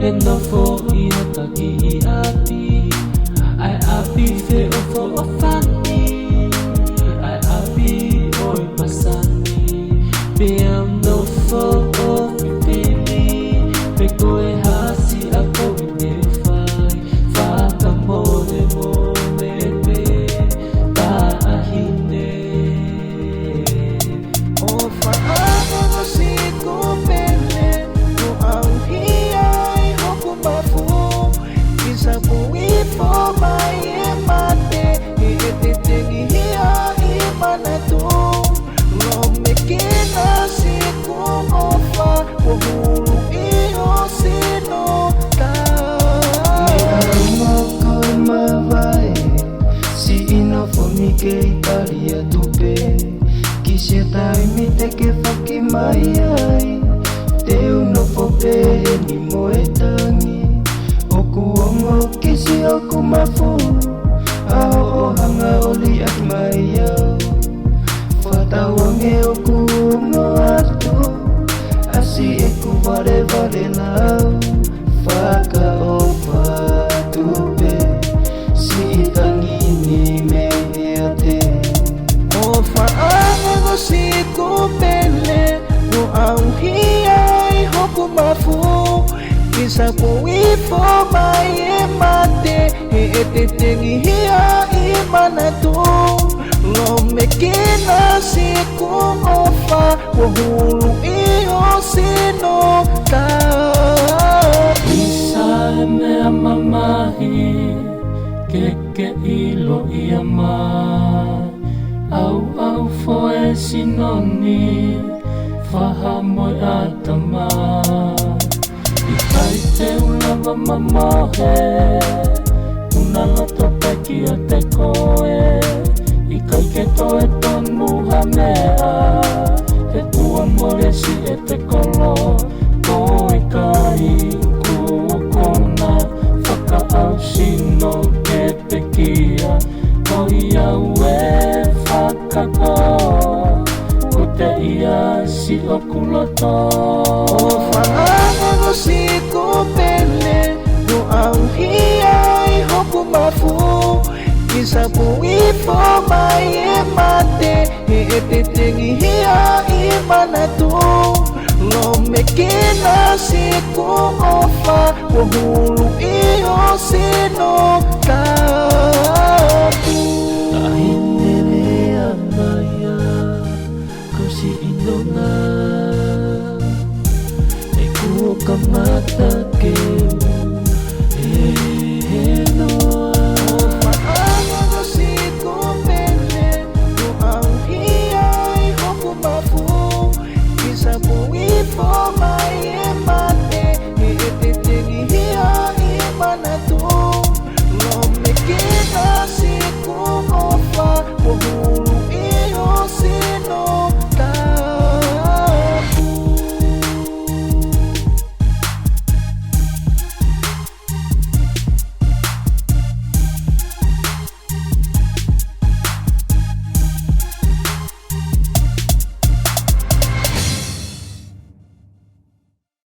Enofo ia kaki I api ai api fe ofo afani ai api oi pasani Biam no fo o pipini Pe koe hasi ako I nefai Whaka mole mole pe Ta ahine O whaanga no si kupele No au hiai hoku mafu Kisa pui fo mai e mate I te tengi hia I manatu Lo me kina si kumofa O hulu I o sino ta Mea koi mawai Si ino fo mi ke italia tupe Kisia tai mi te ke whaki mai ai Te uno fo pe ni moe tangi Oku ongo kisi oku mafu Aho o hanga oli ak mai au Whatawange oku ongo atu Asi eku vare vare lau Whaka o whatupe Si tangi ni me hea te O whaanga no si kupele No au hiai hoku mafu Kisa pui fo mai e mate He e te tengi hia I manatu Lo me kina si kumofa Wo hulu I o sino ta Isa e mea mamahi Keke ilo ia mai Au au fo e sinoni Whaha moe atama I kai te ulawa mamohe Una lato peki o te koe I kai ke toe tonu ha mea He tua more si e te kolo Koe kai kukona Whaka au sino ke te kia Koi au e whakako Ko te ia si o kuloto O whaanga no si kupele No au hiai hoku mafu Kisa pui fo mai e mate He e te tengi hia I manatu Lo me kina si kumofa Wo hulu I o sino ta Ahine mea maya Kosi indona E kuo ka mata ke